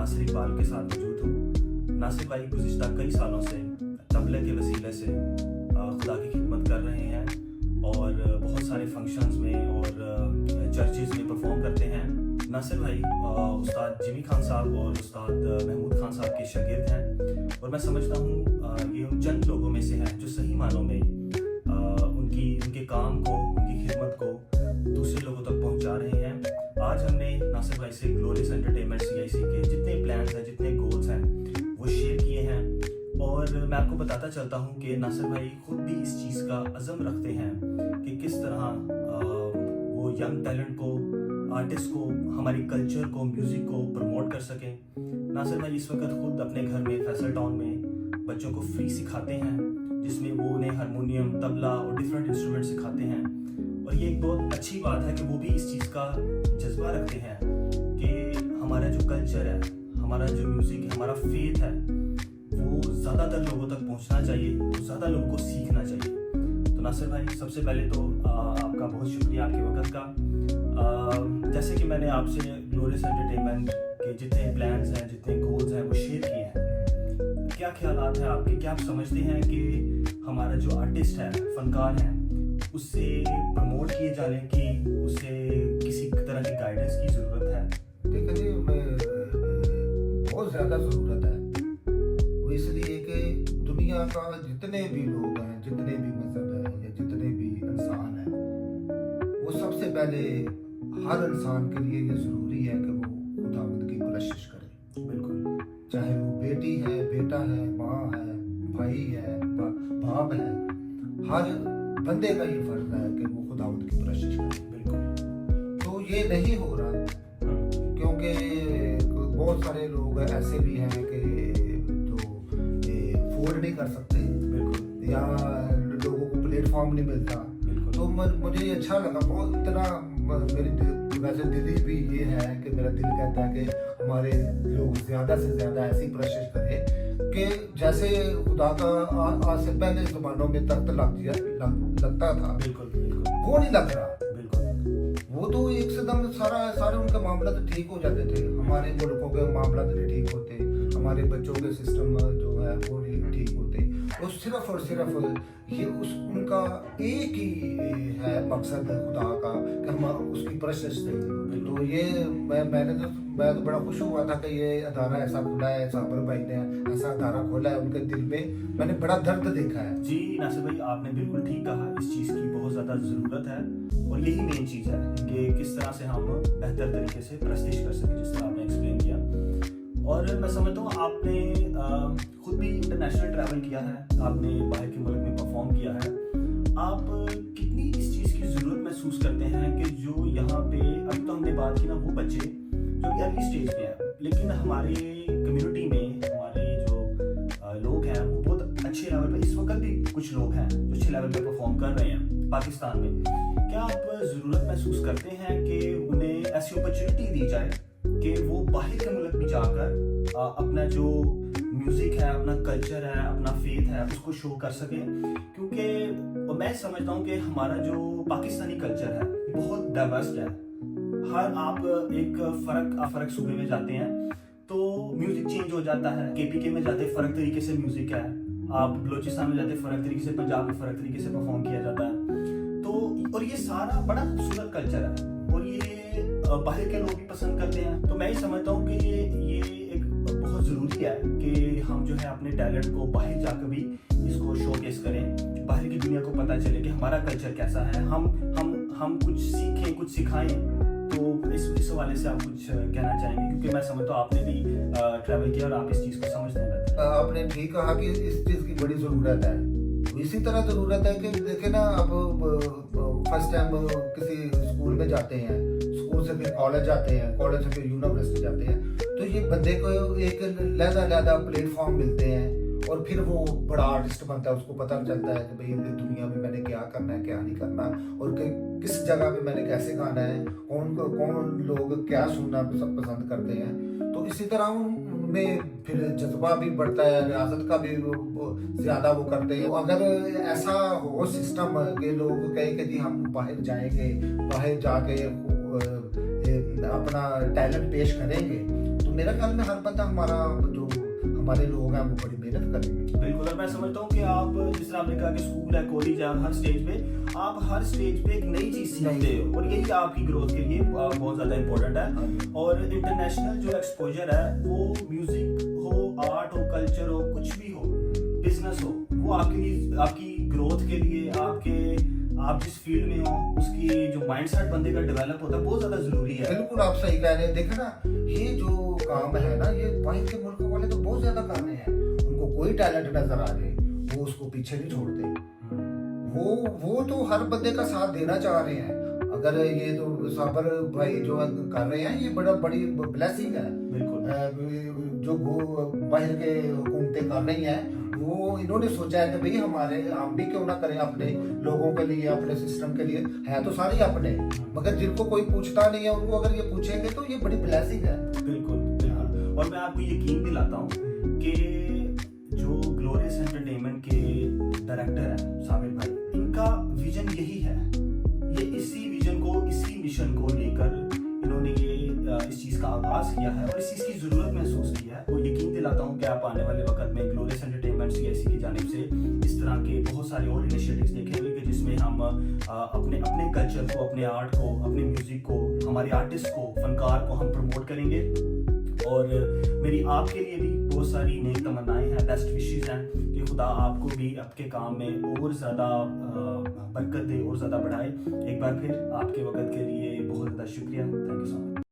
नासिर इकबाल के साथ मौजूद हूँ। नासिर भाई गुज़िश्ता कई सालों से तबले के वसीले से खुदा की खिदमत कर रहे हैं और बहुत सारे फंक्शंस में और चर्चेज़ में परफॉर्म करते हैं। नासिर भाई उस्ताद जिमी खान साहब और उस्ताद महमूद खान साहब के शागिर्द हैं और मैं समझता हूँ ये उन चंद लोगों में से हैं जो सही मानों में उनके काम को, उनकी खिदमत को दूसरे लोगों तक पहुँचा रहे हैं। आज हमने नासिर भाई से ग्लोरियस एंटरटेनमेंट CIC के जितने प्लान्स हैं, जितने गोल्स हैं वो शेयर किए हैं और मैं आपको बताता चलता हूँ कि नासिर भाई खुद भी इस चीज़ का अज़म रखते हैं कि किस तरह वो यंग टैलेंट को, आर्टिस्ट को, हमारी कल्चर को, म्यूज़िक को प्रमोट कर सकें। नासिर भाई इस वक्त खुद अपने घर में फैसल टाउन में बच्चों को फ्री सिखाते हैं, जिसमें वो उन्हें हारमोनियम, तबला और डिफरेंट इंस्ट्रूमेंट सिखाते हैं। और ये एक बहुत अच्छी बात है कि वो भी इस चीज़ का जज्बा रखते हैं कि हमारा जो कल्चर है, हमारा जो म्यूज़िक है, हमारा फेथ है, वो ज़्यादातर लोगों तक पहुंचना चाहिए, वो ज़्यादा लोगों को सीखना चाहिए। तो नासिर भाई सबसे पहले तो आपका बहुत शुक्रिया आपके वक्त का। जैसे कि मैंने आपसे ग्लोरियस एंटरटेनमेंट के जितने प्लान्स हैं, जितने गोल्स हैं वो शेयर किए हैं, क्या ख्यालात हैं आपके? क्या आप समझते हैं कि हमारा जो आर्टिस्ट है, फनकार है, उससे प्रमोट किए जाने की, उससे किसी तरह की गाइडेंस की ज़रूरत है? देखिए जी, बहुत ज़्यादा ज़रूरत है। वो इसलिए कि दुनिया का जितने भी लोग हैं, जितने भी मज़हब है या जितने भी इंसान हैं, वो सबसे पहले हर इंसान के लिए ये ज़रूरी है कि वो खुदावंद की परस्तिश करे। बिल्कुल। चाहे वो बेटी है, बेटा है, माँ है, भाई है, बाप है, हर बंदे का ये फर्ज है कि वो खुदावंद की परस्तिश करे। बिल्कुल। तो ये नहीं हो रहा क्योंकि बहुत सारे लोग ऐसे भी हैं कि जो अफोर्ड नहीं कर सकते, बिल्कुल, या लोगों को प्लेटफॉर्म नहीं मिलता। तो मुझे ये अच्छा लगा बहुत। इतना मेरी वैसे दिल भी ये है कि मेरा दिल कहता है कि हमारे लोग ज़्यादा से ज़्यादा ऐसी कोशिश करें कि जैसे खुदा का आज से पहले ज़मानों में तख्त लगता था, बिल्कुल, बिल्कुल, वो नहीं लग रहा। बिल्कुल। वो तो एक एकदम सारे उनके मामला तो ठीक हो जाते थे। हमारे मुल्कों के मामला नहीं ठीक होते, हमारे बच्चों के सिस्टम जो है वो नहीं ठीक होते। तो सिर्फ और सिर्फ ये उनका एक ही है मकसद है खुदा का कि हम उसकी परस्तिश करें। तो ये मैं तो बड़ा खुश हुआ था कि ये अदारा ऐसा खुला है, साबर भाई ने ऐसा अदारा खोला है। उनके दिल में मैंने बड़ा दर्द देखा है। जी नासिर भाई, आपने बिल्कुल ठीक कहा। इस चीज़ की बहुत ज़्यादा ज़रूरत है और यही मेन चीज़ है कि किस तरह से हम बेहतर तरीके से परस्तिश कर सकें, जिस तरह आपने एक्सप्लेन किया। और मैं समझता हूँ आपने खुद भी इंटरनेशनल ट्रैवल किया है, आपने बाहर के मुल्क में परफॉर्म किया है। आप कितनी इस चीज़ की ज़रूरत महसूस करते हैं कि जो यहाँ पे अभी तो हमने बात की ना, वो बच्चे जो कि अर्ली स्टेज पे हैं, लेकिन हमारे कम्युनिटी में हमारे जो लोग हैं वो बहुत अच्छे लेवल पे, इस वक्त भी कुछ लोग हैं जो अच्छे लेवल पे परफॉर्म कर रहे हैं पाकिस्तान में। क्या आप ज़रूरत महसूस करते हैं कि उन्हें ऐसी अपॉर्चुनिटी दी जाए कि वो बाहर के मुल्क भी जाकर अपना जो म्यूज़िक है, अपना कल्चर है, अपना फेथ है, उसको शो कर सकें? क्योंकि मैं समझता हूँ कि हमारा जो पाकिस्तानी कल्चर है बहुत डाइवर्स है। हर आप एक फ़र्क सूबे में जाते हैं तो म्यूज़िक चेंज हो जाता है। KPK में जाते फ़र्क तरीके से म्यूज़िक है, आप बलोचिस्तान में जाते फ़र्क तरीके से, पंजाब में फ़र्क तरीके से परफॉर्म किया जाता है। तो और ये सारा बड़ा खूबसूरत कल्चर है और ये बाहर के लोग भी पसंद करते हैं। तो मैं ये समझता हूँ कि ये एक बहुत ज़रूरी है कि हम जो है अपने टैलेंट को बाहर जाकर भी इसको शोकेस करें, बाहर की दुनिया को पता चले कि हमारा कल्चर कैसा है, हम कुछ सीखें, कुछ सिखाएं। तो इस हवाले से आप कुछ कहना चाहेंगे? क्योंकि मैं समझता हूँ आपने भी ट्रैवल किया और आप इस चीज़ को समझते हैं। आपने ठीक कहा कि इस चीज़ की बड़ी ज़रूरत है। इसी तरह ज़रूरत है कि देखे ना, अब फर्स्ट टाइम किसी स्कूल में जाते हैं, स्कूल से फिर कॉलेज जाते हैं, कॉलेज से फिर यूनिवर्सिटी जाते हैं, तो ये बंदे को एक लहदा प्लेटफॉर्म मिलते हैं और फिर वो बड़ा आर्टिस्ट बनता है। उसको पता चलता है कि भाई दुनिया में मैंने क्या करना है, क्या नहीं करना, और किस जगह पे मैंने कैसे गाना है, कौन लोग क्या सुनना सब पसंद करते हैं। तो इसी तरह उनमें फिर जज्बा भी बढ़ता है, रियासत का भी ज़्यादा वो करते हैं। अगर ऐसा हो सिस्टम कि लोग कहें कि जी हम बाहर जाएंगे, बाहर जाके अपना टैलेंट पेश करेंगे, तो मेरा ख्याल में हर बंदा हमारा जो हमारे लोग हैं वो बड़ी मेहनत करेंगे। बिल्कुल, और मैं समझता हूँ कि आप जिस तरह आपने कहा कि स्कूल है, कॉलेज है, और हर स्टेज पे आप हर स्टेज पे एक नई चीज सीखते हो, और यही आपकी ग्रोथ के लिए बहुत ज़्यादा इम्पोर्टेंट है। और इंटरनेशनल जो एक्सपोजर है, वो म्यूजिक हो, आर्ट हो, कल्चर हो, कुछ भी हो, बिजनेस हो, वो आपके लिए, आपकी ग्रोथ के लिए, आप जिस फील्ड में हो उसकी जो माइंडसेट बंदे का डेवलप होता है बहुत ज़्यादा ज़रूरी है। बिल्कुल आप सही कह रहे हैं। देखे ना, ये जो काम है ना, ये बाहर के मुल्कों वाले तो बहुत ज्यादा कर रहे हैं। उनको कोई टैलेंट नजर आ जाए वो उसको पीछे नहीं छोड़ते। वो तो हर बंदे का साथ देना चाह रहे हैं। अगर ये तो साबर भाई जो कर रहे हैं, ये बड़ी ब्लेसिंग है। बिल्कुल, जो बाहर के हुकूमतें कर रही हैं, वो इन्होंने सोचा है कि भाई हम भी क्यों ना करें अपने लोगों के लिए, अपने सिस्टम के लिए। है तो सारे अपने, मगर जिनको कोई पूछता नहीं है, उनको अगर ये पूछेंगे तो ये बड़ी ब्लेसिंग है। बिल्कुल बिल्कुल। और मैं आपको यकीन दिलाता हूँ कि जो ग्लोरियस एंटरटेनमेंट के डायरेक्टर हैं साबिर भाई, इनका विजन यही है। ये इसी विजन को, इसी मिशन को लेकर इन्होंने ये इस चीज़ का आगाज़ किया है और इस चीज़ की ज़रूरत महसूस की है। वो यकीन दिलाता हूँ कि आप आने वाले वक्त में ग्लोरियस एंटरटेनमेंट CIC की जानिब से इस तरह के बहुत सारे और इनिशिएटिव्स देखेंगे कि जिसमें हम अपने कल्चर को, अपने आर्ट को, अपने म्यूज़िक को, हमारे आर्टिस्ट को, फनकार को हम प्रमोट करेंगे। और मेरी आपके लिए भी बहुत सारी नेक तमन्नाएं हैं, बेस्ट विशेस हैं कि खुदा आपको भी आपके काम में और ज़्यादा बरकत दे और ज़्यादा बढ़ाए। एक बार फिर आपके वक्त के लिए बहुत ज़्यादा शुक्रिया। Thank you so much.